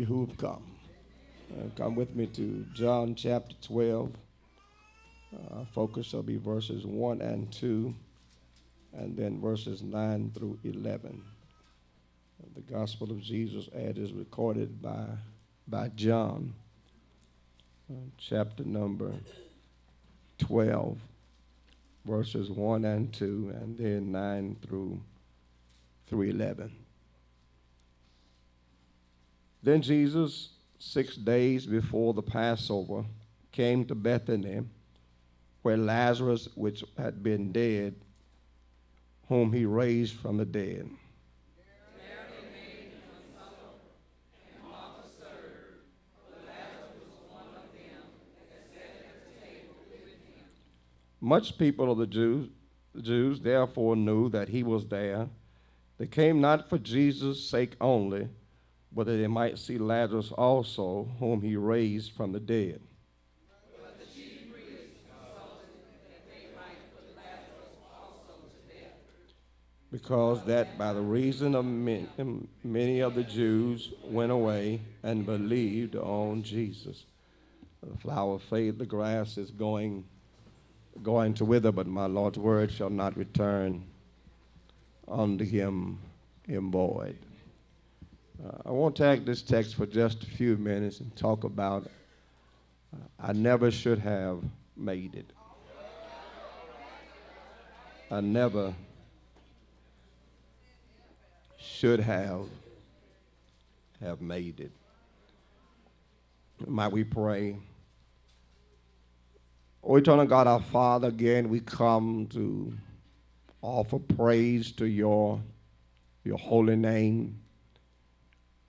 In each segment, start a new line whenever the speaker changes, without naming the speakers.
you who have come. Come with me to John chapter 12. Our focus shall be verses 1 and 2, and then verses 9 through 11. The Gospel of Jesus as is recorded by John, chapter number 12, verses 1 and 2, and then 9 through 11. Then Jesus, 6 days before the Passover, came to Bethany, where Lazarus, which had been dead, whom he raised from the dead. Much people of the Jews therefore knew that he was there. They came not for Jesus' sake only, but that they might see Lazarus also, whom he raised from the dead. But the chief priests consulted that they might put Lazarus also to death, because that by the reason of many of the Jews went away and believed on Jesus. The flower of faith, the grass is going to wither, but my Lord's word shall not return unto him void. I want to take this text for just a few minutes and talk about I never should have made it. I never should have made it. Might we pray? O eternal God, our Father, again we come to offer praise to your holy name,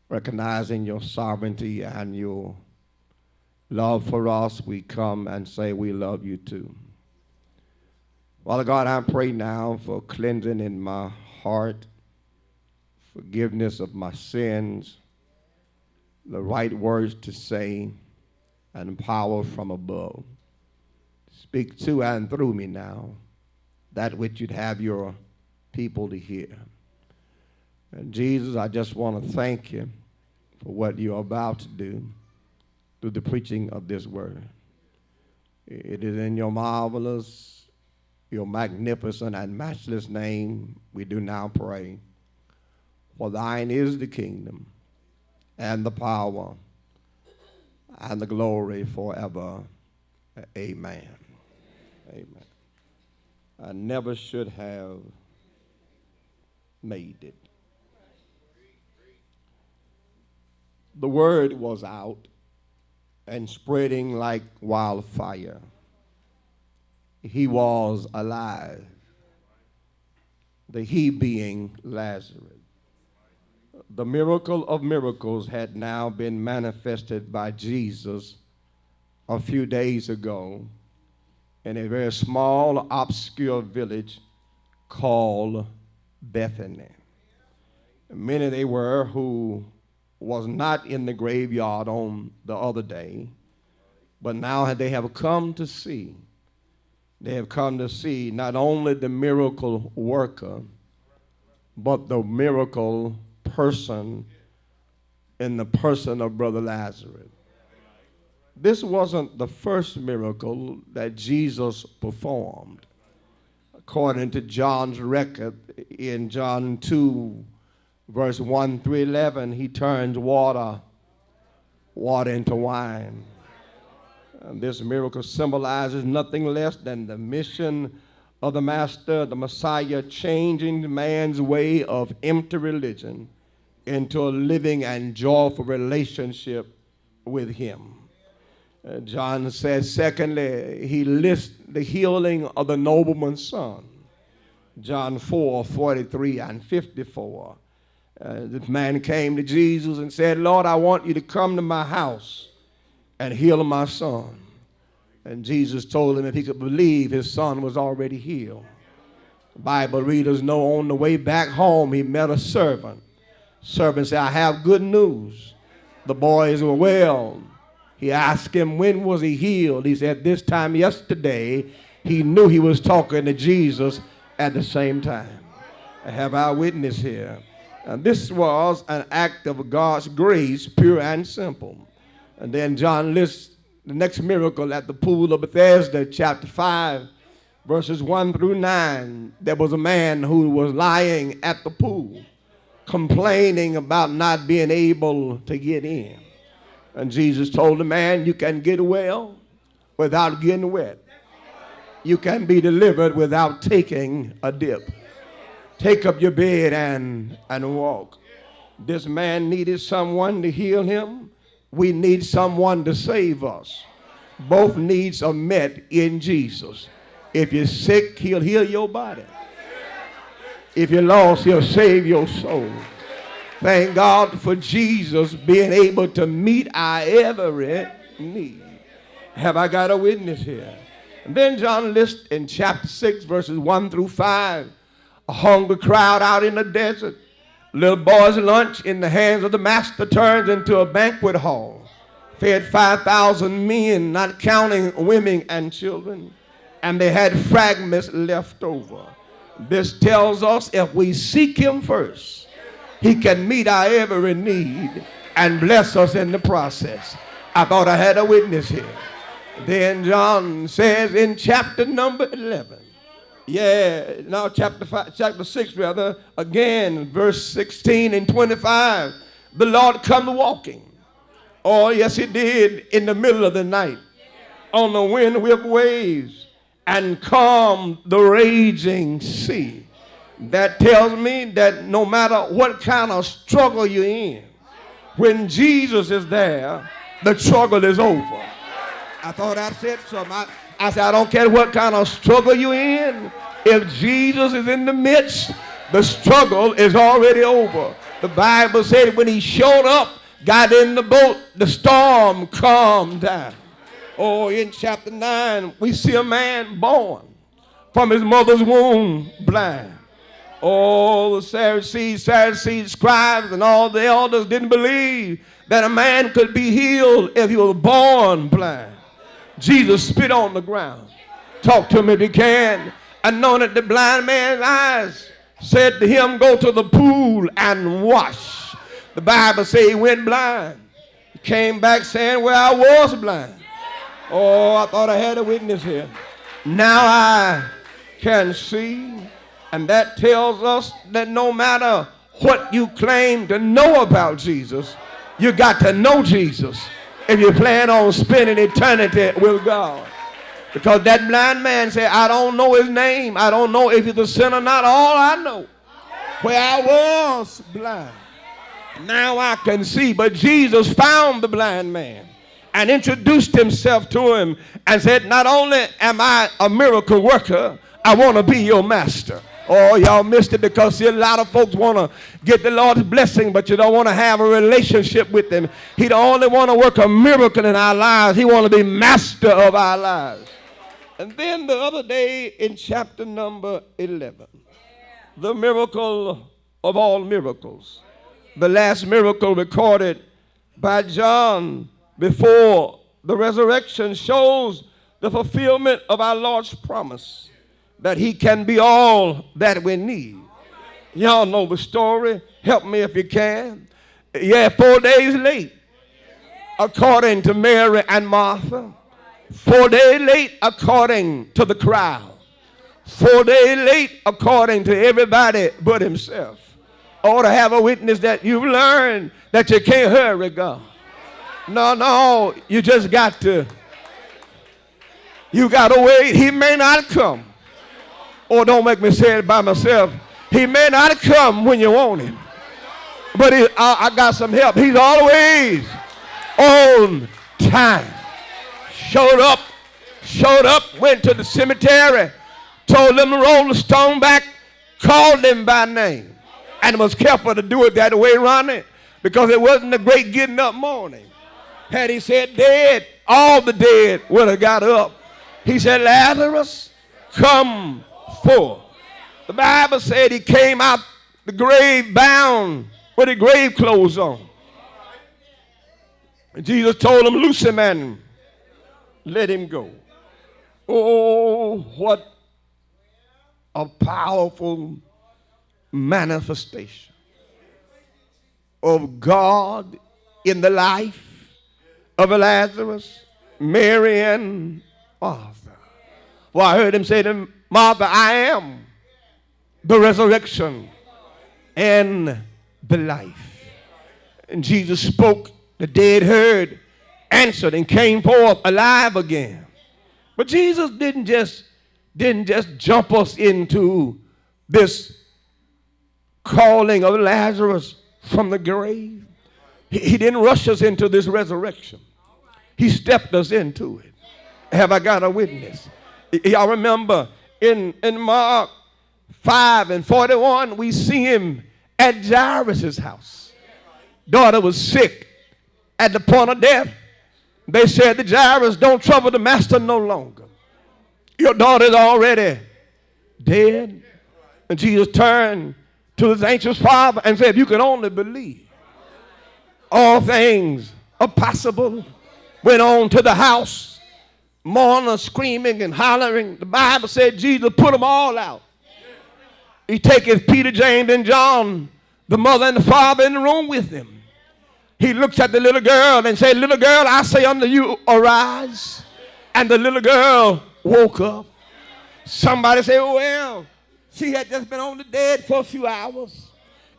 recognizing your sovereignty and your love for us. We come and say we love you too. Father God, I pray now for cleansing in my heart, forgiveness of my sins, the right words to say, and power from above. Speak to and through me now, that which you'd have your people to hear. And Jesus, I just want to thank you for what you're about to do through the preaching of this word. It is in your marvelous, your magnificent and matchless name we do now pray. For thine is the kingdom and the power and the glory forever. Amen. Amen. I never should have made it. The word was out and spreading like wildfire. He was alive. The he being Lazarus. The miracle of miracles had now been manifested by Jesus a few days ago in a very small, obscure village called Bethany. Many they were who was not in the graveyard on the other day, but now they have come to see. They have come to see not only the miracle worker, but the miracle person in the person of Brother Lazarus. This wasn't the first miracle that Jesus performed. According to John's record in John 2, verse 1 through 11, he turns water into wine. And this miracle symbolizes nothing less than the mission of the Master, the Messiah, changing man's way of empty religion into a living and joyful relationship with him. John says, secondly, he lists the healing of the nobleman's son. John 4:43 and 54. This man came to Jesus and said, Lord, I want you to come to my house and heal my son. And Jesus told him if he could believe, his son was already healed. Bible readers know on the way back home, he met a servant. Servant said, I have good news. The boy is well. He asked him, when was he healed? He said, this time yesterday. He knew he was talking to Jesus at the same time. I have our witness here. And this was an act of God's grace, pure and simple. And then John lists the next miracle at the pool of Bethesda, chapter 5, verses 1 through 9. There was a man who was lying at the pool, complaining about not being able to get in. And Jesus told the man, you can get well without getting wet. You can be delivered without taking a dip. Take up your bed and walk. This man needed someone to heal him. We need someone to save us. Both needs are met in Jesus. If you're sick, he'll heal your body. If you're lost, he'll save your soul. Thank God for Jesus being able to meet our every need. Have I got a witness here? And then John lists in chapter 6, verses 1 through 5, a hungry crowd out in the desert. Little boy's lunch in the hands of the master turns into a banquet hall. Fed 5,000 men, not counting women and children. And they had fragments left over. This tells us if we seek him first, he can meet our every need and bless us in the process. I thought I had a witness here. Then John says in chapter number 11, chapter 6 rather, again, verse 16 and 25, the Lord come walking. Oh, yes, he did, in the middle of the night, on the wind-whipped waves, and calm the raging sea. That tells me that no matter what kind of struggle you're in, when Jesus is there, the struggle is over. I thought I said something. I said, I don't care what kind of struggle you're in. If Jesus is in the midst, the struggle is already over. The Bible said when he showed up, got in the boat, the storm calmed down. Oh, in chapter 9, we see a man born from his mother's womb blind. Oh, the Sadducees, scribes, and all the elders didn't believe that a man could be healed if he was born blind. Jesus spit on the ground. Talk to him if you can. Anointed the blind man's eyes. Said to him, go to the pool and wash. The Bible says he went blind. He came back saying, well, I was blind. Oh, I thought I had a witness here. Now I can see. And that tells us that no matter what you claim to know about Jesus, you got to know Jesus if you plan on spending eternity with God. Because that blind man said, I don't know his name. I don't know if he's a sinner or not. All I know, where I was blind, now I can see. But Jesus found the blind man and introduced himself to him and said, not only am I a miracle worker, I want to be your master. Oh, y'all missed it because see, a lot of folks want to get the Lord's blessing, but you don't want to have a relationship with him. He don't only want to work a miracle in our lives. He want to be master of our lives. And then the other day in chapter number 11, the miracle of all miracles, the last miracle recorded by John before the resurrection, shows the fulfillment of our Lord's promise that he can be all that we need. Y'all know the story. Help me if you can. 4 days late, according to Mary and Martha. 4 days late, according to the crowd. 4 days late, according to everybody but himself. Ought to have a witness that you've learned that you can't hurry God. No, you just got to. You got to wait. He may not come. Or don't make me say it by myself. He may not come when you want him. But I got some help. He's always on time. Showed up, went to the cemetery, told them to roll the stone back, called them by name. And was careful to do it that way, Ronnie, because it wasn't a great getting up morning. Had he said dead, all the dead would have got up. He said, Lazarus, come forth. The Bible said he came out the grave bound with the grave clothes on. And Jesus told him, loose him and let him go. Oh, what a powerful manifestation. of God in the life of Lazarus, Mary, and Martha. Well, I heard him say to Martha, I am the resurrection and the life. And Jesus spoke, the dead heard, answered, and came forth alive again. But Jesus didn't just jump us into this calling of Lazarus from the grave. He didn't rush us into this resurrection. He stepped us into it. Have I got a witness? Y'all remember in Mark 5:41, we see him at Jairus' house. Daughter was sick at the point of death. They said to Jairus, don't trouble the master no longer. Your daughter's already dead. And Jesus turned to his anxious father and said, if you can only believe, all things are possible. Went on to the house, mourners screaming and hollering. The Bible said Jesus put them all out. He taketh Peter, James, and John, the mother and the father, in the room with him. He looks at the little girl and said, little girl, I say unto you, arise. And the little girl woke up. Somebody said, well, she had just been on the dead for a few hours.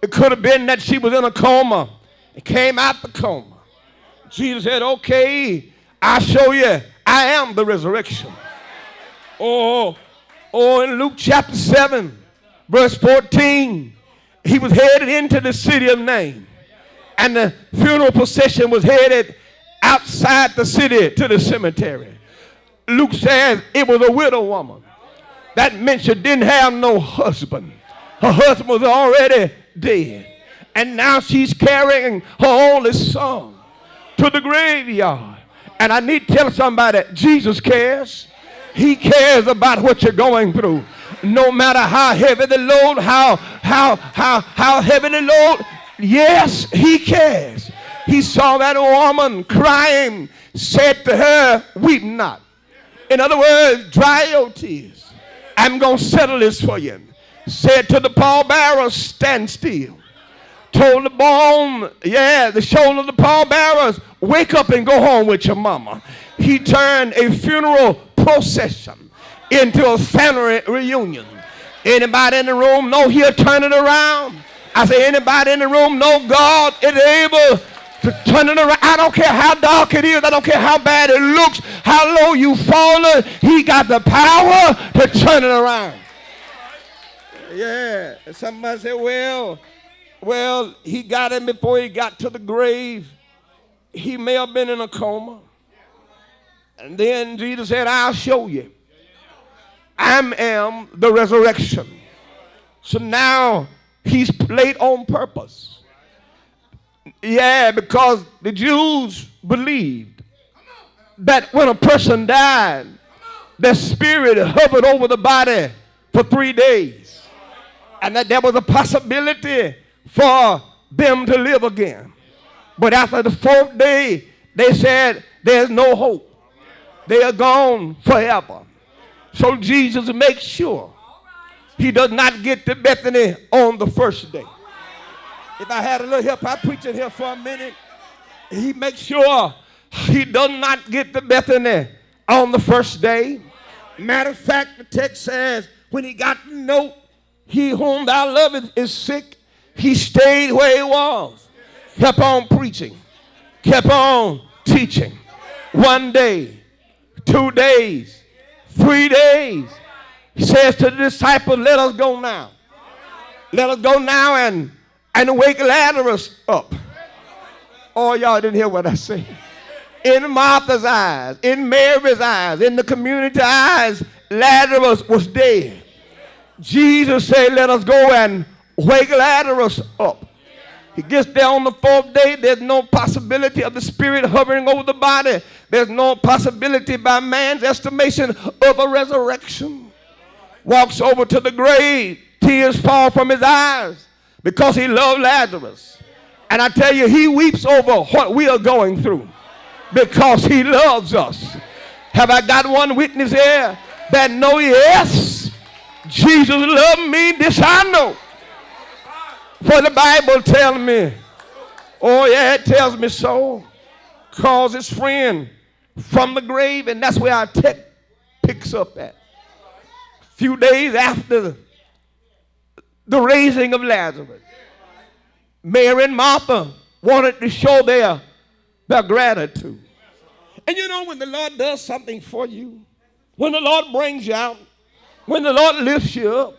It could have been that she was in a coma and came out the coma. Jesus said, okay, I'll show you I am the resurrection. In Luke chapter 7, verse 14, he was headed into the city of Nain. And the funeral procession was headed outside the city to the cemetery. Luke says it was a widow woman. That meant she didn't have no husband. Her husband was already dead. And now she's carrying her only son to the graveyard. And I need to tell somebody, Jesus cares. He cares about what you're going through. No matter how heavy the load, how heavy the load, yes, he cares. He saw that woman crying, said to her, weep not. In other words, dry your tears. I'm going to settle this for you. Said to the pallbearer, stand still. Told the bone, the shoulder of the pallbearers, wake up and go home with your mama. He turned a funeral procession into a family reunion. Anybody in the room know he'll turn it around? I say, anybody in the room know God is able to turn it around? I don't care how dark it is. I don't care how bad it looks, how low you fallen. He got the power to turn it around. Yeah. Somebody say, well, he got him before he got to the grave. He may have been in a coma. And then Jesus said, I'll show you. I am the resurrection. So now he's late on purpose. Yeah, because the Jews believed that when a person died, their spirit hovered over the body for 3 days. And that there was a possibility for them to live again. But after the 4th day, they said there's no hope. They are gone forever. So Jesus makes sure he does not get to Bethany on the 1st day. If I had a little help, I'd preach it here for a minute. He makes sure he does not get to Bethany on the 1st day. Matter of fact, the text says when he got the note, he whom thou lovest is sick. He stayed where he was. Kept on preaching. Kept on teaching. 1 day, 2 days, 3 days. He says to the disciples, let us go now. Let us go now and wake Lazarus up. Oh, y'all didn't hear what I said. In Martha's eyes, in Mary's eyes, in the community eyes, Lazarus was dead. Jesus said, let us go and wake Lazarus up. He gets there on the 4th day. There's no possibility of the spirit hovering over the body. There's no possibility by man's estimation of a resurrection. Walks over to the grave. Tears fall from his eyes because he loved Lazarus. And I tell you, he weeps over what we are going through because he loves us. Have I got one witness here that know, yes, Jesus loved me? This I know. For the Bible tells me Oh, yeah, it tells me so. Calls his friend from the grave, and that's where our text picks up at. A few days after the raising of Lazarus, Mary and Martha wanted to show their gratitude. And you know, when the Lord does something for you, when the Lord brings you out, when the Lord lifts you up,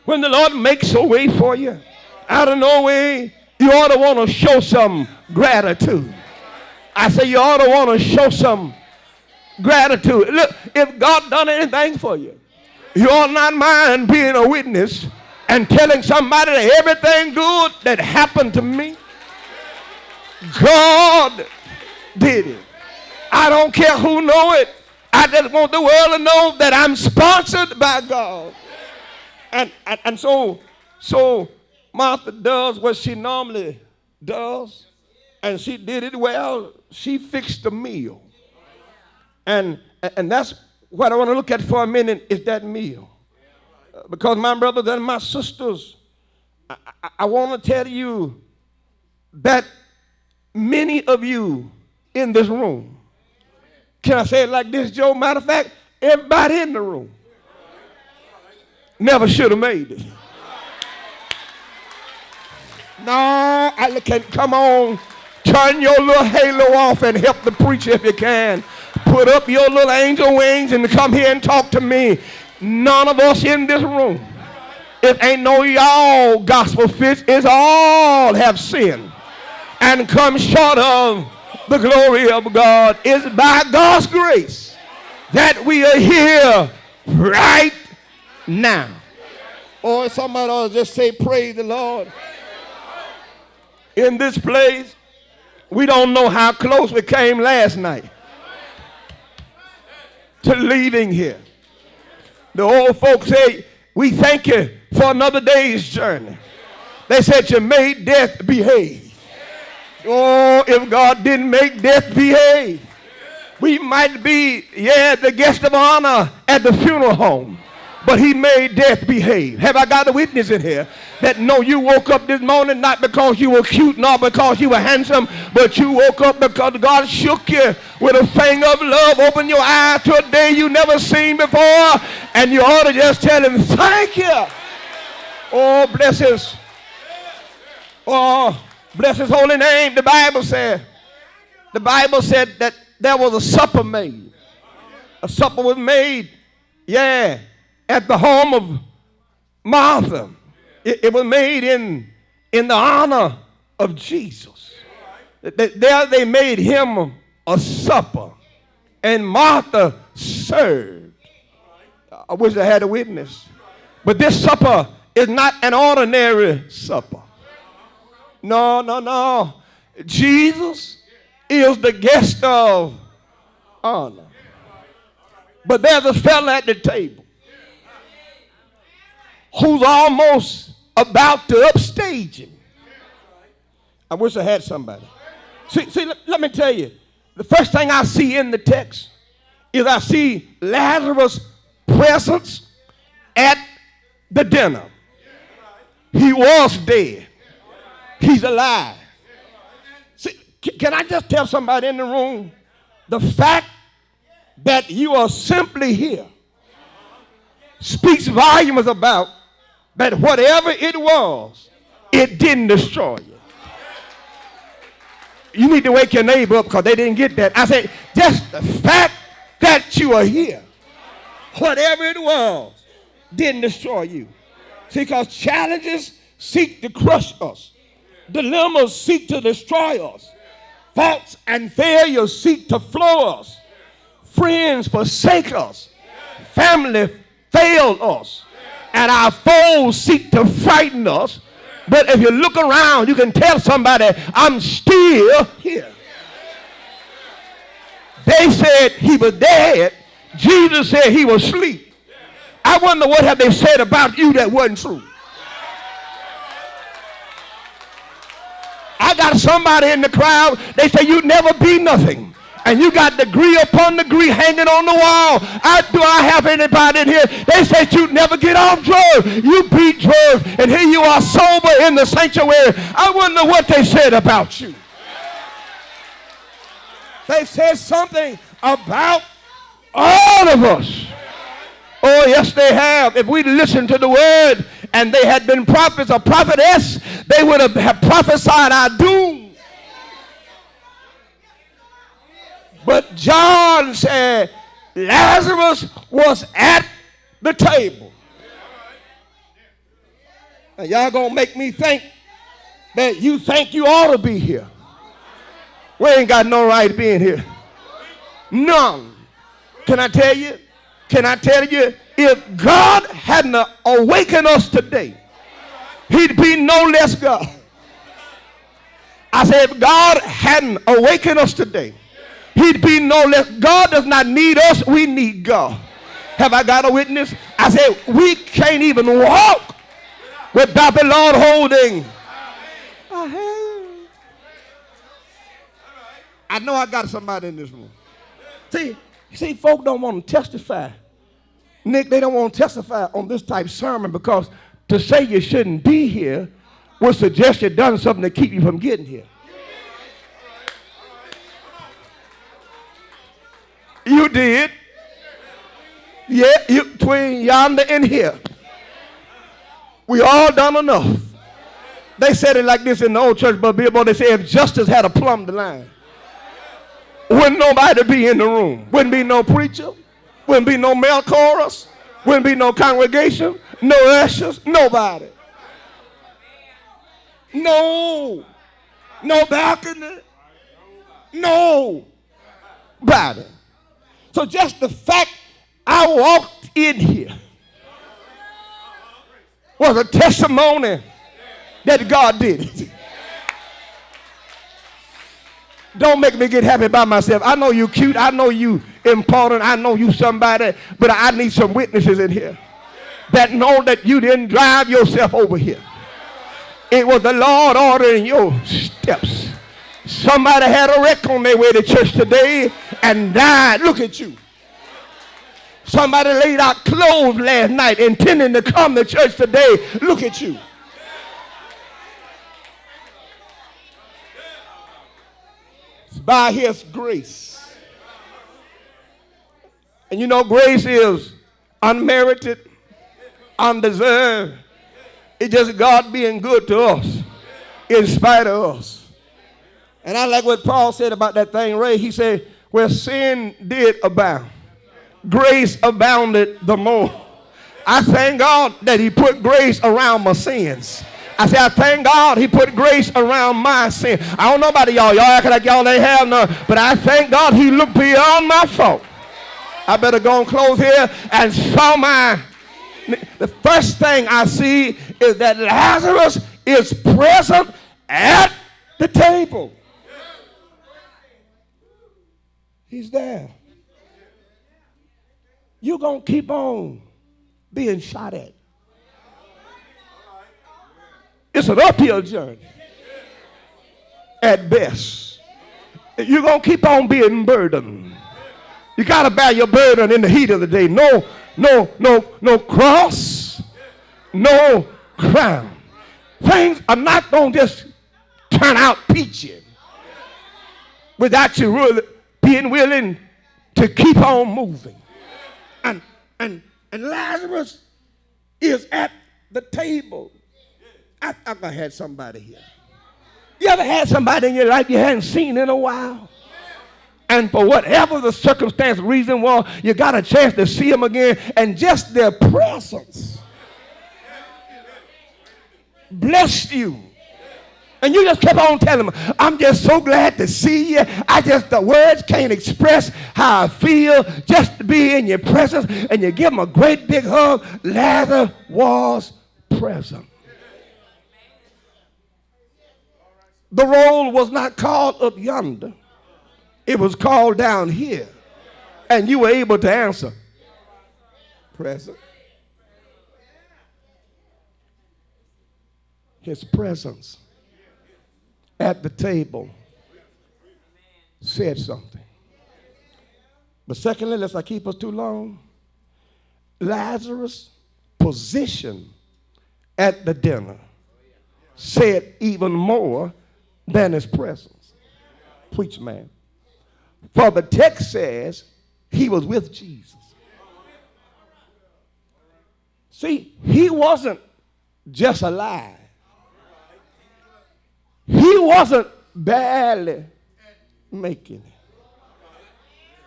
when the Lord makes a way for you, out of no way, you ought to want to show some gratitude. I say you ought to want to show some gratitude. Look, if God done anything for you, you ought not mind being a witness and telling somebody that everything good that happened to me, God did it. I don't care who know it. I just want the world to know that I'm sponsored by God. And so Martha does what she normally does, and she did it well. She fixed the meal. And that's what I want to look at for a minute, is that meal. Because my brothers and my sisters, I want to tell you that many of you in this room, can I say it like this, Joe? Matter of fact, everybody in the room never should have made it. No, I can't. Come on, turn your little halo off and help the preacher if you can. Put up your little angel wings and come here and talk to me. None of us in this room, it ain't no y'all gospel fits, it's all have sinned and come short of the glory of God. It's by God's grace that we are here right now. Or somebody ought to just say, praise the Lord. In this place, we don't know how close we came last night to leaving here. The old folks say, we thank you for another day's journey. They said you made death behave. Oh, if God didn't make death behave, we might be, the guest of honor at the funeral home. But he made death behave. Have I got a witness in here that no, you woke up this morning not because you were cute, nor because you were handsome, but you woke up because God shook you with a finger of love, opened your eyes to a day you never seen before, and you ought to just tell him, thank you. Oh, bless his holy name. The Bible said that there was a supper made. A supper was made, at the home of Martha. It was made in the honor of Jesus. There they made him a supper, and Martha served. I wish I had a witness. But this supper is not an ordinary supper. No. Jesus is the guest of honor. But there's a fella at the table who's almost about to upstage him. I wish I had somebody. See, let me tell you. The first thing I see in the text is I see Lazarus' presence at the dinner. He was dead. He's alive. See, can I just tell somebody in the room, the fact that you are simply here speaks volumes about that whatever it was, it didn't destroy you. You need to wake your neighbor up because they didn't get that. I said, just the fact that you are here, whatever it was, didn't destroy you. See, because challenges seek to crush us. Dilemmas seek to destroy us. Faults and failures seek to floor us. Friends forsake us. Family fail us. And our foes seek to frighten us. But if you look around, you can tell somebody, I'm still here. They said he was dead. Jesus said he was asleep. I wonder what have they said about you that wasn't true. I got somebody in the crowd, they say you never be nothing. And you got degree upon degree hanging on the wall. Do I have anybody in here? They said you never get off drugs. You beat drugs, and here you are sober in the sanctuary. I wonder what they said about you. They said something about all of us. Oh, yes, they have. If we listened to the word and they had been prophets or prophetess, they would have prophesied our doom. But John said Lazarus was at the table. And y'all gonna make me think that you think you ought to be here. We ain't got no right being here. None. Can I tell you? If God hadn't awakened us today, he'd be no less God. I said, if God hadn't awakened us today, he'd be no less. God does not need us, we need God. Have I got a witness? I said, we can't even walk without the Lord holding our hand. I know I got somebody in this room. See, folk don't want to testify. Nick, they don't want to testify on this type of sermon because to say you shouldn't be here would suggest you've done something to keep you from getting here. You did. Yeah, between yonder and here. We all done enough. They said it like this in the old church, but Billboard, they said if justice had a plumbed line, wouldn't nobody be in the room. Wouldn't be no preacher. Wouldn't be no male chorus. Wouldn't be no congregation. No ushers. Nobody. No. No balcony. Nobody. So just the fact I walked in here was a testimony that God did it. Don't make me get happy by myself. I know you cute. I know you important. I know you somebody. But I need some witnesses in here that know that you didn't drive yourself over here. It was the Lord ordering your steps. Somebody had a wreck on their way to church today and died. Look at you. Somebody laid out clothes last night intending to come to church today. Look at you. By his grace. And you know, grace is unmerited, undeserved. It's just God being good to us in spite of us. And I like what Paul said about that thing, Ray. He said, where sin did abound, grace abounded the more. I thank God that he put grace around my sins. I said, I thank God he put grace around my sin. I don't know about y'all. Y'all acting like y'all ain't have none. But I thank God he looked beyond my fault. I better go and close here and saw my. The first thing I see is that Lazarus is present at the table. He's there. You're going to keep on being shot at. It's an uphill journey at best. You're going to keep on being burdened. You got to bear your burden in the heat of the day. No cross, no crown. Things are not going to just turn out peachy without you really being willing to keep on moving. And Lazarus is at the table. I've had somebody here. You ever had somebody in your life you hadn't seen in a while? And for whatever the circumstance, reason was, you got a chance to see them again, and just their presence blessed you. And you just kept on telling them, I'm just so glad to see you. The words can't express how I feel just to be in your presence. And you give them a great big hug. Lazarus was present. The roll was not called up yonder. It was called down here. And you were able to answer. Present. His presence at the table said something. But secondly, let's not keep us too long. Lazarus' position at the dinner said even more than his presence. Preach, man. For the text says he was with Jesus. See, he wasn't just alive. He wasn't barely making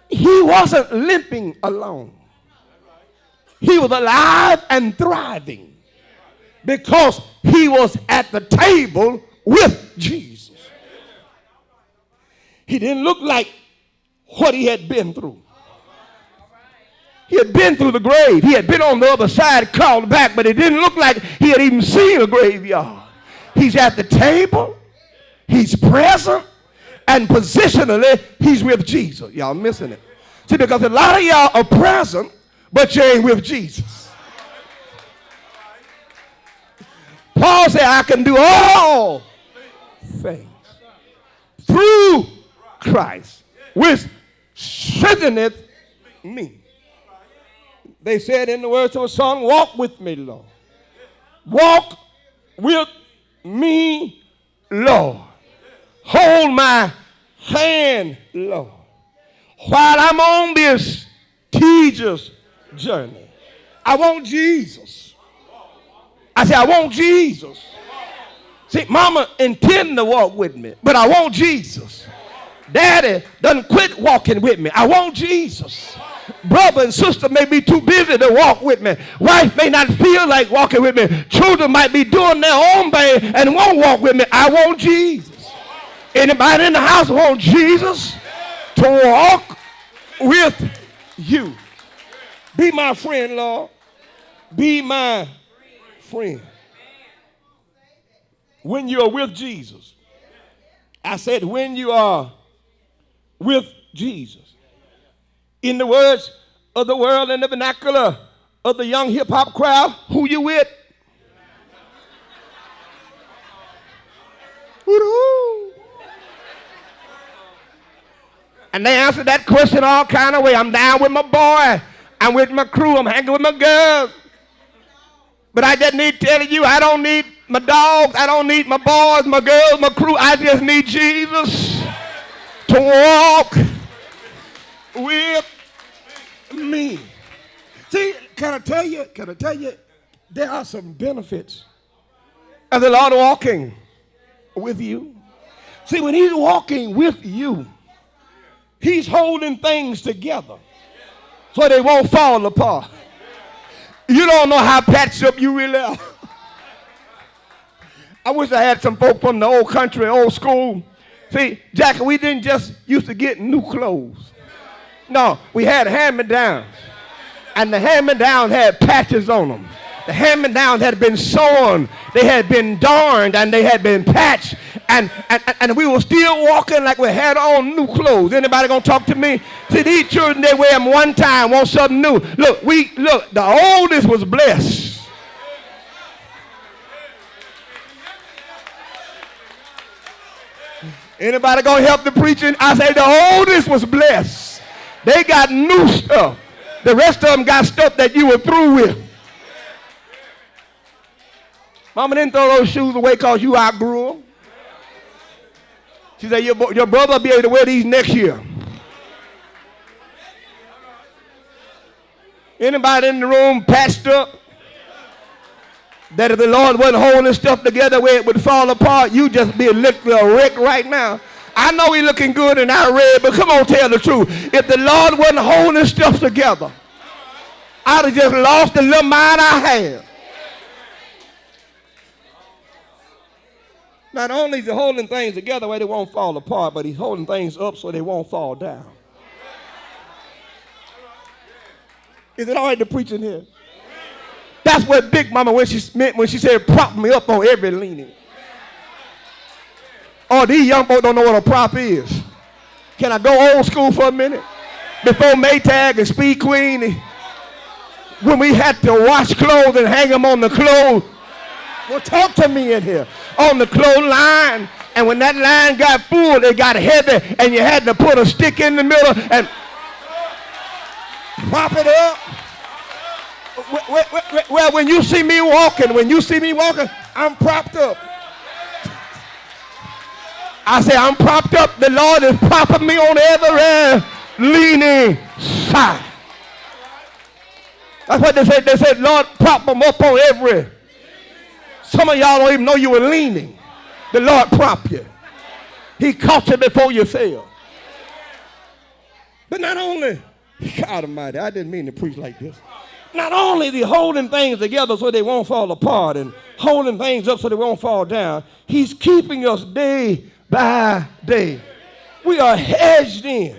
it. He wasn't limping alone. He was alive and thriving because he was at the table with Jesus. He didn't look like what he had been through. He had been through the grave. He had been on the other side, called back, but it didn't look like he had even seen a graveyard. He's at the table. He's present. And positionally, he's with Jesus. Y'all missing it. See, because a lot of y'all are present, but you ain't with Jesus. Paul said, I can do all things through Christ, which strengtheneth me. They said in the words of a song, walk with me, Lord. Walk with me, Lord. Hold my hand, Lord. While I'm on this tedious journey, I want Jesus. I said, I want Jesus. See, mama intended to walk with me, but I want Jesus. Daddy doesn't quit walking with me. I want Jesus. Brother and sister may be too busy to walk with me. Wife may not feel like walking with me. Children might be doing their own thing and won't walk with me. I want Jesus. Anybody in the house want Jesus to walk with you? Be my friend, Lord. Be my friend. When you are with Jesus, I said when you are with Jesus. In the words of the world and the vernacular of the young hip-hop crowd, who you with? And they answered that question all kind of way. I'm down with my boy. I'm with my crew. I'm hanging with my girls. But I just need telling you, I don't need my dogs. I don't need my boys, my girls, my crew. I just need Jesus to walk with me. See, can I tell you, there are some benefits of the Lord walking with you. See, when he's walking with you, he's holding things together so they won't fall apart. You don't know how patched up you really are. I wish I had some folk from the old country, old school. See, Jackie, we didn't just used to get new clothes. No, we had hand-me-downs. And the hand-me-downs had patches on them. The hand-me-downs had been sewn. They had been darned and they had been patched. And we were still walking like we had on new clothes. Anybody gonna talk to me? See, these children, they wear them one time, want something new. Look, the oldest was blessed. Anybody gonna help the preaching? I say the oldest was blessed. They got new stuff. The rest of them got stuff that you were through with. Mama didn't throw those shoes away because you outgrew them. She said, your brother will be able to wear these next year. Anybody in the room patched up? That if the Lord wasn't holding stuff together where it would fall apart, you just be a little wreck right now. I know he's looking good and I read, but come on, tell the truth. If the Lord wasn't holding stuff together, I'd have just lost the little mind I had. Not only is he holding things together where they won't fall apart, but he's holding things up so they won't fall down. Is it all right to preach in here? That's what Big Mama meant when she said prop me up on every leaning. Oh, these young folks don't know what a prop is. Can I go old school for a minute? Before Maytag and Speed Queen, when we had to wash clothes and hang them on the clothes. Well, talk to me in here. On the clothesline, and when that line got full, it got heavy, and you had to put a stick in the middle and prop it up. Well, when you see me walking, I'm propped up. I say, I'm propped up. The Lord is propping me on every leaning side. That's what they said. They said, Lord, prop them up on every. Some of y'all don't even know you were leaning. The Lord prop you. He caught you before you fell. But not only, God Almighty, I didn't mean to preach like this. Not only is he holding things together so they won't fall apart and holding things up so they won't fall down, he's keeping us day by day. We are hedged in,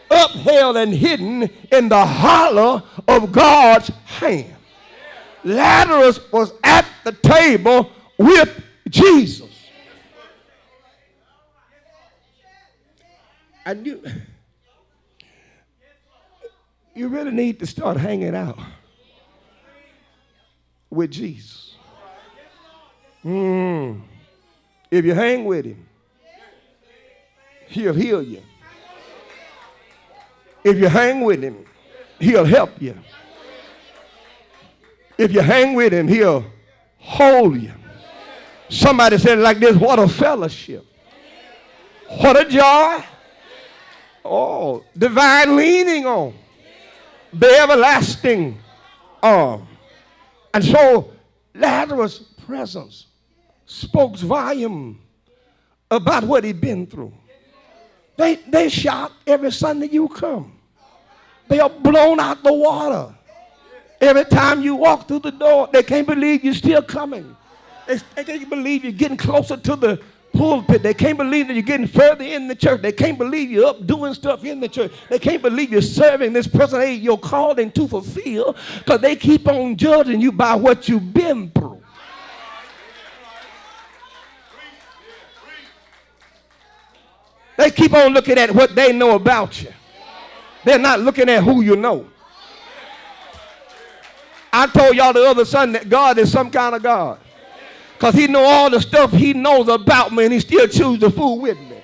upheld, and hidden in the hollow of God's hand. Lazarus was at the table with Jesus. And you really need to start hanging out with Jesus. If you hang with him, he'll heal you. If you hang with him, he'll help you. If you hang with him, he'll hold you. Somebody said it like this, what a fellowship. What a joy. Oh, divine leaning on the everlasting arm. And so Lazarus' presence spoke volume about what he'd been through. They shout every Sunday you come. They are blown out the water. Every time you walk through the door, they can't believe you're still coming. They can't believe you're getting closer to the pulpit. They can't believe that you're getting further in the church. They can't believe you're up doing stuff in the church. They can't believe you're serving this person you're called in to fulfill, because they keep on judging you by what you've been through. They keep on looking at what they know about you. They're not looking at who you know. I told y'all the other Sunday that God is some kind of God, because he know all the stuff he knows about me, and he still chooses to fool with me.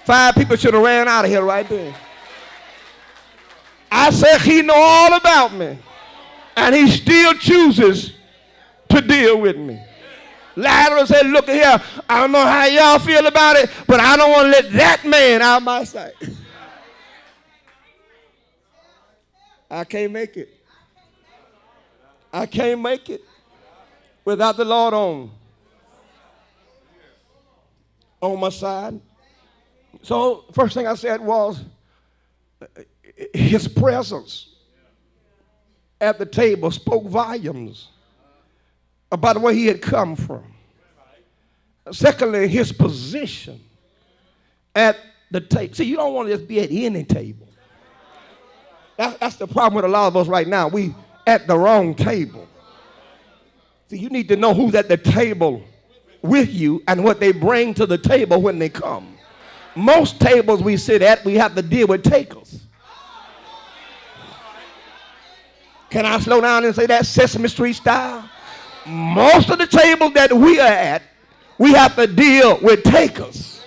5 people should have ran out of here right there. I said he know all about me, and he still chooses to deal with me. Lazarus said, look here, I don't know how y'all feel about it, but I don't want to let that man out of my sight. I can't make it. I can't make it without the Lord on my side. So first thing I said was his presence at the table spoke volumes about where he had come from. Secondly, his position at the table. See, you don't want to just be at any table. That's the problem with a lot of us right now. We at the wrong table. See, you need to know who's at the table with you and what they bring to the table when they come. Most tables we sit at, we have to deal with takers. Can I slow down and say that Sesame Street style? Most of the tables that we are at, we have to deal with takers.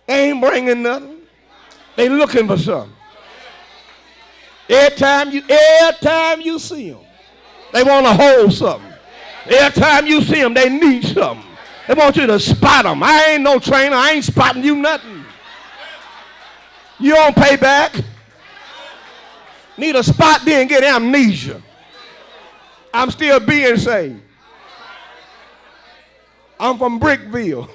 They ain't bringing nothing. They looking for something. Every time you see them, they want to hold something. Every time you see them, they need something. They want you to spot them. I ain't no trainer. I ain't spotting you nothing. You don't pay back. Need a spot, then get amnesia. I'm still being saved. I'm from Brickville.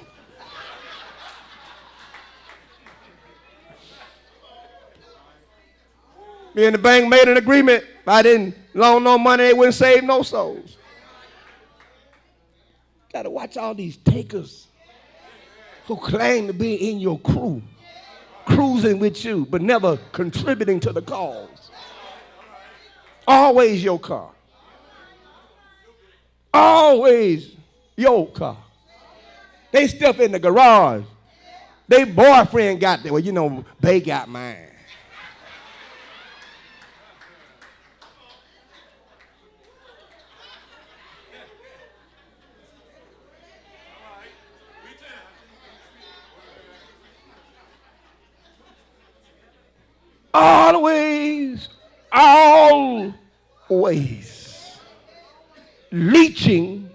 Me and the bank made an agreement. If I didn't loan no money, they wouldn't save no souls. Got to watch all these takers who claim to be in your crew, cruising with you, but never contributing to the cause. Always your car. Always your car. They stuff in the garage. They boyfriend got there. Well, you know, they got mine. Always. leeching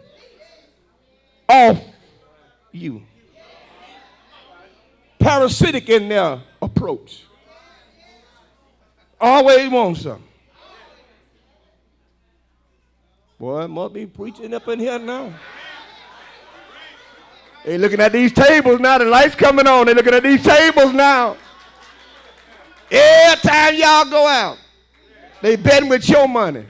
off you. Parasitic in their approach. Always want something. Boy, I must be preaching up in here now. They looking at these tables now. The light's coming on. They looking at these tables now. Every time y'all go out, they betting with your money.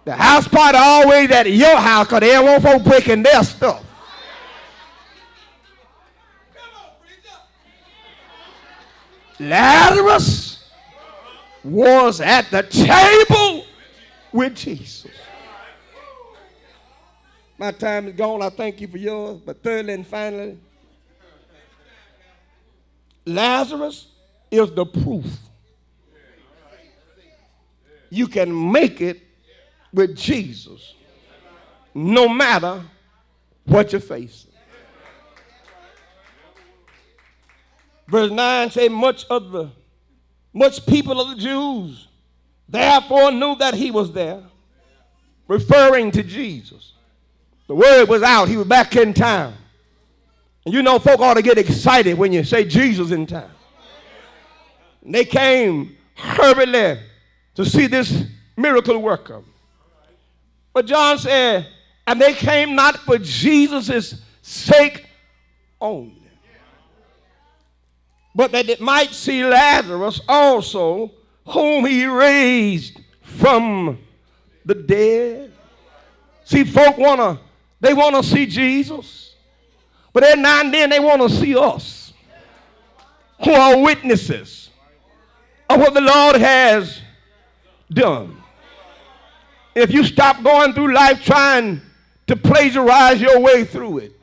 The house party always at your house because they don't want folks breaking their stuff. Lazarus was at the table with Jesus. My time is gone. I thank you for yours. But thirdly and finally, Lazarus is the proof you can make it with Jesus no matter what you're facing. Verse 9 says, much people of the Jews therefore knew that he was there, referring to Jesus. The word was out. He was back in town. And you know folk ought to get excited when you say Jesus in town. And they came hurriedly to see this miracle worker. But John said, and they came not for Jesus' sake only, but that it might see Lazarus also, whom he raised from the dead. See, folk want to see Jesus, but every now and then they want to see us, who are witnesses of what the Lord has done. If you stop going through life trying to plagiarize your way through it,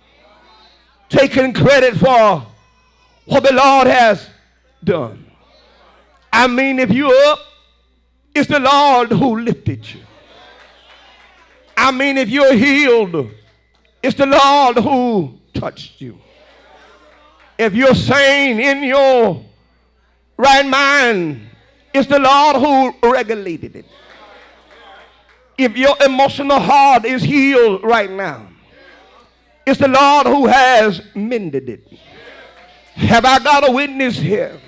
taking credit for what the Lord has done. I mean, if you're up, it's the Lord who lifted you. I mean, if you're healed, it's the Lord who touched you. If you're sane in your right mind, it's the Lord who regulated it. If your emotional heart is healed right now, it's the Lord who has mended it. Have I got a witness here?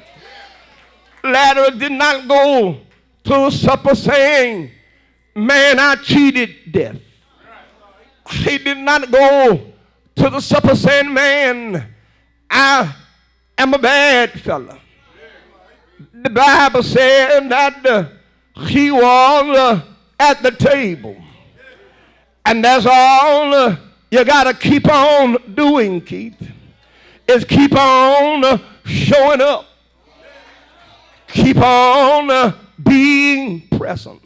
Lazarus did not go to supper saying, man, I cheated death. He did not go to the supper saying, man, I am a bad fella. The Bible said that he was at the table. And that's all you got to keep on doing, Keith, is keep on showing up. Keep on being present.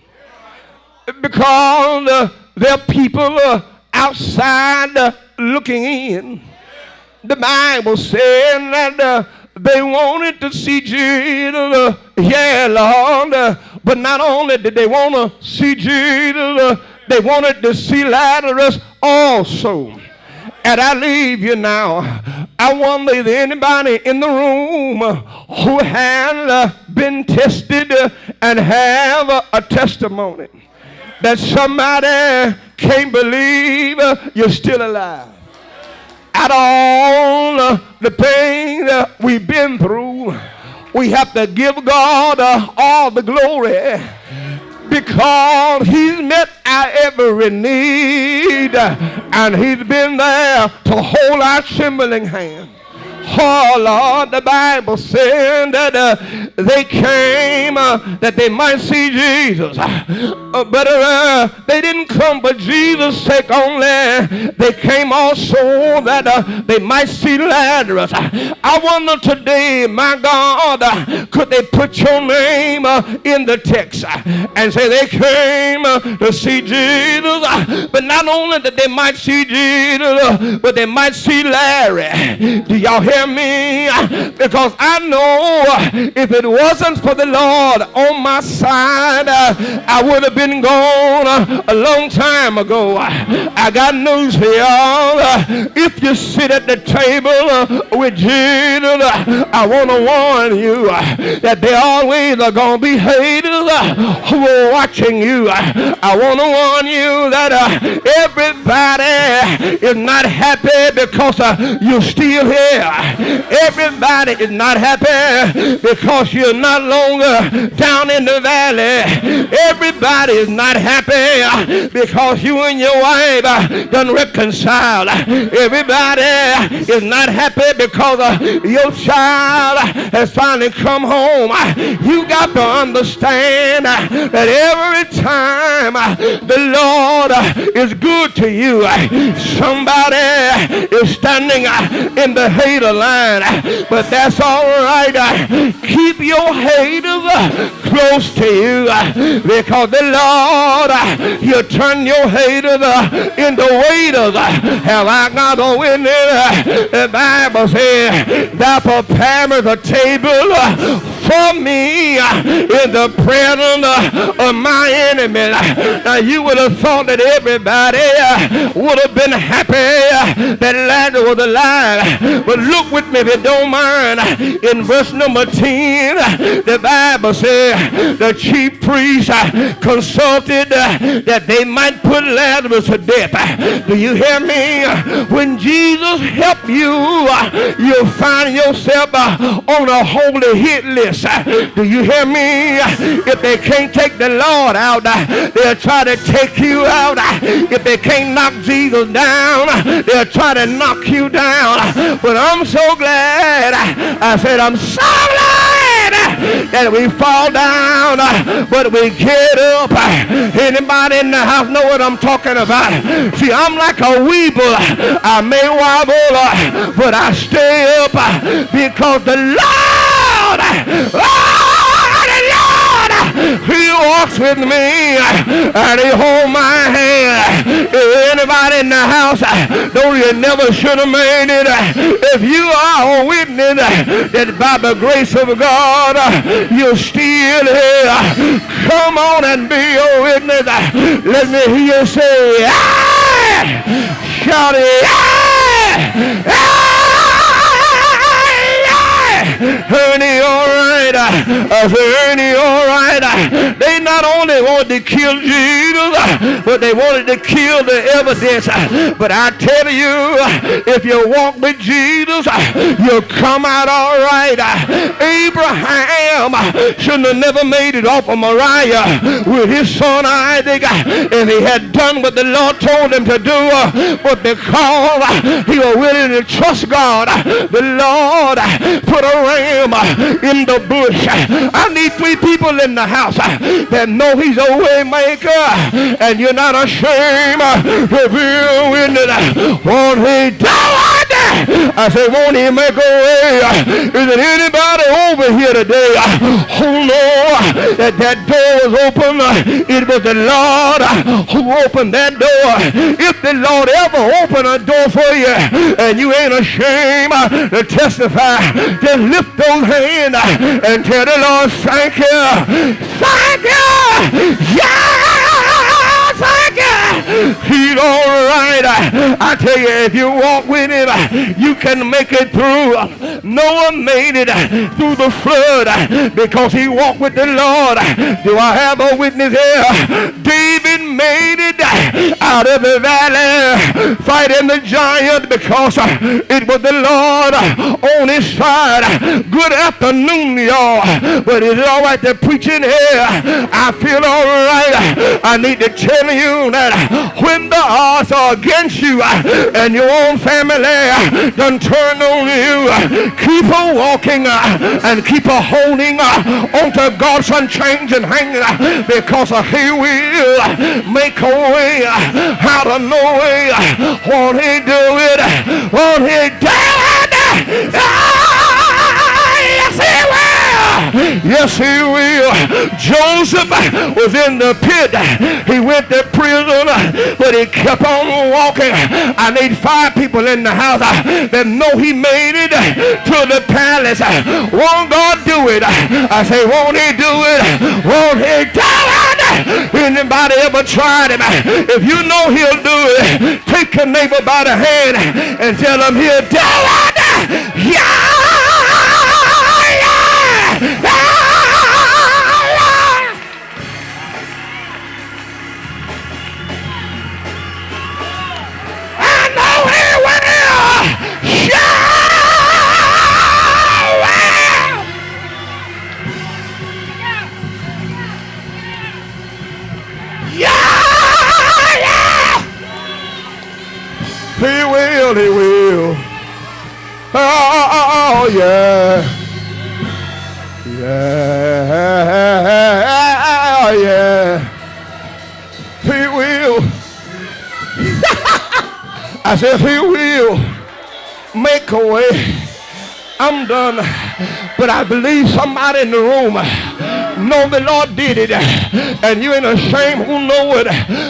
Because there are people outside looking in. The Bible said that they wanted to see Jesus, yeah, Lord, but not only did they want to see Jesus, they wanted to see Lazarus also. And I leave you now. I wonder if anybody in the room who has been tested and have a testimony that somebody can't believe you're still alive. At all the pain that we've been through, we have to give God all the glory, because he's met our every need, and he's been there to hold our trembling hand. Oh Lord, the Bible said that they came that they might see Jesus, but they didn't come for Jesus' sake only. They came also that they might see Lazarus. I wonder today, my God, could they put your name in the text and say they came to see Jesus, but not only that they might see Jesus, but they might see Larry. Do y'all hear hear me? Because I know if it wasn't for the Lord on my side, I would have been gone a long time ago. I got news for y'all. If you sit at the table with Jesus, I want to warn you that there always are going to be haters who are watching you. I want to warn you that everybody is not happy because you're still here. Everybody is not happy because you're not longer down in the valley. Everybody is not happy because you and your wife done reconciled. Everybody is not happy because your child has finally come home. You got to understand that every time the Lord is good to you, somebody is standing in the hater line. But that's all right. Keep your haters close to you, because the Lord, you turn your haters into waiters. Have I got a witness? The Bible says, thou preparest a table for me in the presence of my enemies. Now you would have thought that everybody would have been happy that Lazarus was alive. But look with me if you don't mind. In verse number 10, the Bible says the chief priests consulted that they might put Lazarus to death. Do you hear me? When Jesus helps you, you'll find yourself on a holy hit list. Do you hear me? If they can't take the Lord out, they'll try to take you out. If they can't knock Jesus down, they'll try to knock you down. But I'm so glad. I said, I'm so glad that we fall down, but we get up. Anybody in the house know what I'm talking about? See, I'm like a weeble. I may wobble, but I stay up because the Lord, He walks with me and He holds my hand. Anybody in the house, though you never should have made it, if you are a witness that by the grace of God you're still here, come on and be a witness. Let me hear you say, ah! Shout it, ah! Ernie, all right. I said, Ernie, all right. They not only wanted to kill Jesus, but they wanted to kill the evidence. But I tell you, if you walk with Jesus, you'll come out all right. Abraham shouldn't have never made it off of Moriah with his son Isaac if he had done what the Lord told him to do. But because he was willing to trust God, the Lord put a ram in the bush. I need 3 people in the house that know He's a way maker, and you're not ashamed to be a witness. Won't He do it? I say, won't He make a way? Is there anybody over here today who know that that door was open? It was the Lord who opened that door. If the Lord ever opened a door for you and you ain't ashamed to testify, just lift those hands and tell the Lord, thank you. Thank you. Yeah, thank you. He's all right. I tell you, if you walk with Him, you can make it through. Noah made it through the flood because he walked with the Lord. Do I have a witness here? David made it out of the valley fighting the giant because it was the Lord on his side. Good afternoon, y'all. But it's all right to preaching here. I feel all right. I need to tell you that when the odds are against you and your own family done turn on you, keep on walking and keep on holding onto God's unchanging hand, because He will make a way out of no way. Won't He do it? Won't He do it? Yes, He will. Yes, he will. Joseph was in the pit. He went to prison, but he kept on walking. I need 5 people in the house that know he made it to the palace. Won't God do it? I say, won't he do it? Won't he do it? Anybody ever tried him? If you know he'll do it, take your neighbor by the hand and tell him he'll do it. Yeah! He will. Oh, yeah. Yeah, yeah. He will. I said, he will make a way. I'm done. But I believe somebody in the room know the Lord did it, and you ain't ashamed who know it.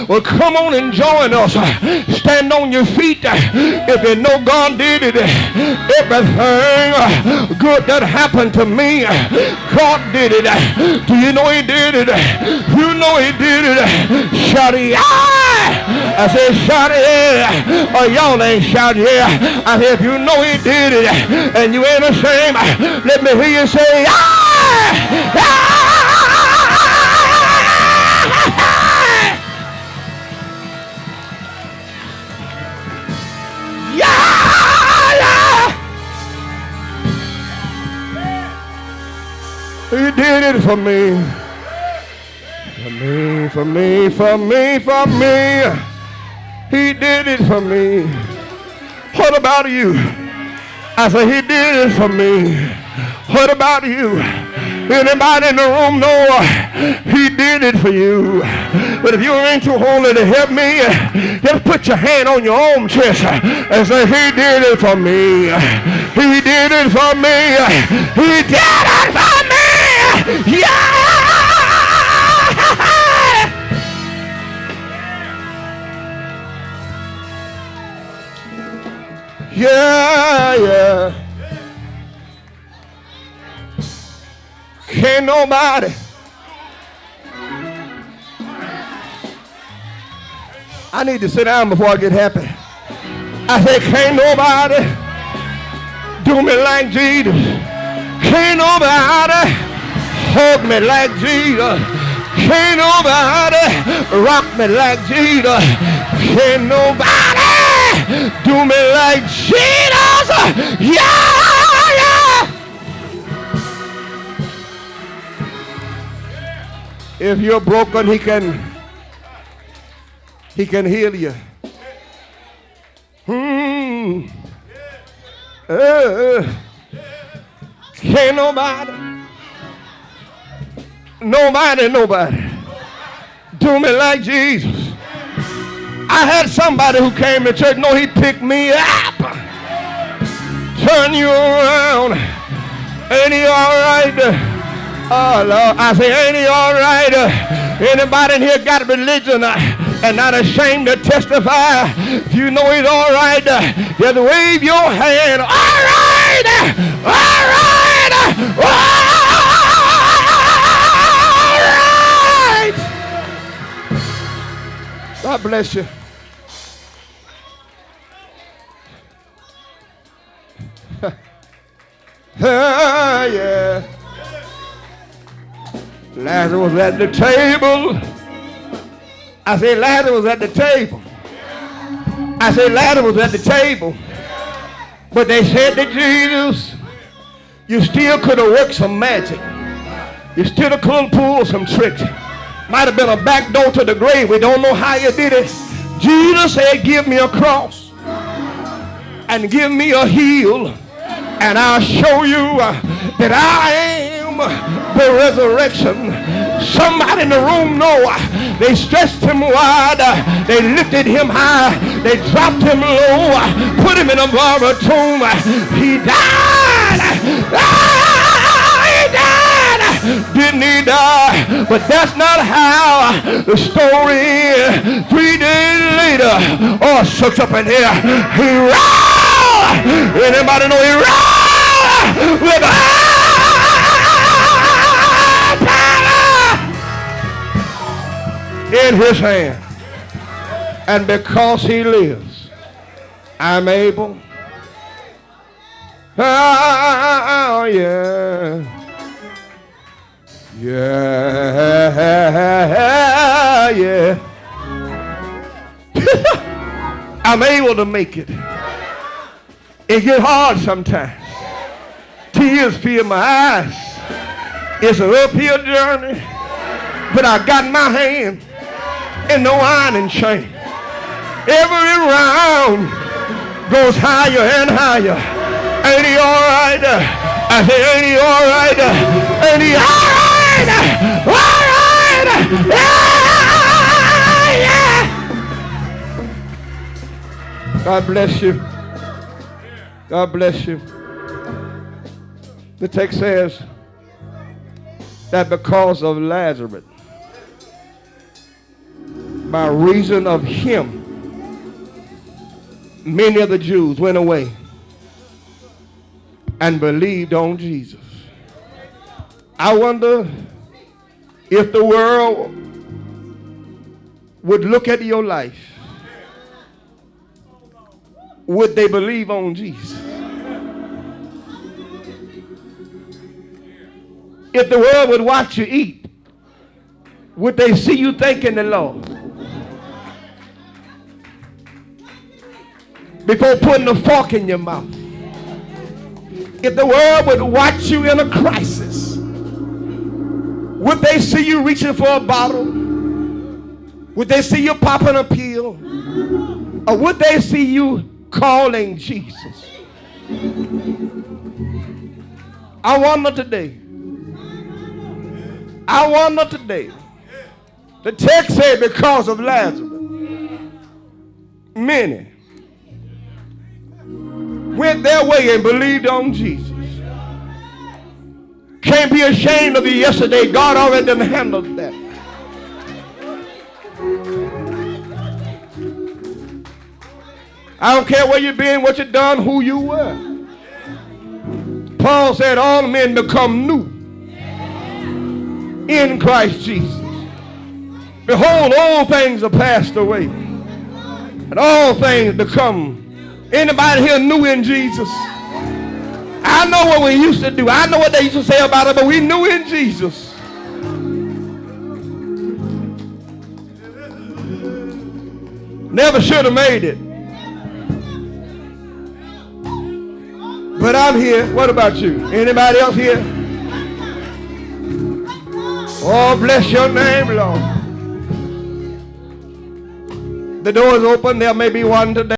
Well, come on and join us. Stand on your feet if you know God did it. Everything good that happened to me, God did it. Do you know he did it? You know he did it. Shout yeah. I said shout yeah. Or y'all ain't shout yeah. I said if you know he did it and you ain't ashamed, let me hear you say yeah. He did it for me. For me. He did it for me. What about you? I said, he did it for me. What about you? Anybody in the room know he did it for you? But if you ain't too holy to help me, just put your hand on your own chest and say, he did it for me. He did it for me. He did it for me. Yeah! Yeah, yeah. Can't nobody. I need to sit down before I get happy. I said, can't nobody do me like Jesus. Can't nobody hug me like Jesus. Can't nobody rock me like Jesus. Can't nobody do me like Jesus. Yeah, yeah. If you're broken, he can heal you. Can't nobody do me like Jesus. I had somebody who came to church, no, he picked me up, turn you around. Ain't he all right? Oh, Lord, I say, ain't he all right? Anybody in here got religion and not ashamed to testify? If you know he's all right, just wave your hand. All right, all right, all right. God bless you. Yeah. Lazarus was at the table. I said Lazarus was at the table. I said Lazarus was at the table. But they said to Jesus, you still could have worked some magic. You still could have pulled some tricks. Might have been a back door to the grave. We don't know how you did it. Jesus said, give me a cross and give me a heel, and I'll show you that I am the resurrection. Somebody in the room know they stretched him wide, they lifted him high, they dropped him low, put him in a borrowed tomb. He died. He died. didn't he die? But that's not how the story is. 3 days later, oh, shucks up in here, he rose. Anybody know he rose with power in his hand? And because he lives, I'm able. Oh, yeah. Yeah, yeah. I'm able to make it. It gets hard sometimes. Tears fill my eyes. It's an uphill journey, but I got my hand in the winding chain. Every round goes higher and higher. Ain't he all right? I say, ain't he all right? Ain't he all right? All right? Yeah, yeah. God bless you. God bless you. The text says that because of Lazarus, by reason of him, many of the Jews went away and believed on Jesus. I wonder if the world would look at your life, would they believe on Jesus? If the world would watch you eat, would they see you thanking the Lord before putting a fork in your mouth? If the world would watch you in a crisis, would they see you reaching for a bottle? Would they see you popping a pill? Or would they see you calling Jesus? I wonder today. The text said because of Lazarus, many went their way and believed on Jesus. Can't be ashamed of you yesterday. God already done handled that. I don't care where you've been, what you've done, who you were. Paul said all men become new in Christ Jesus. Behold, all things are passed away, and all things become. Anybody here new in Jesus? I know what we used to do. I know what they used to say about it, but we knew in Jesus. Never should have made it. But I'm here. What about you? Anybody else here? Oh, bless your name, Lord. The door is open. There may be one today.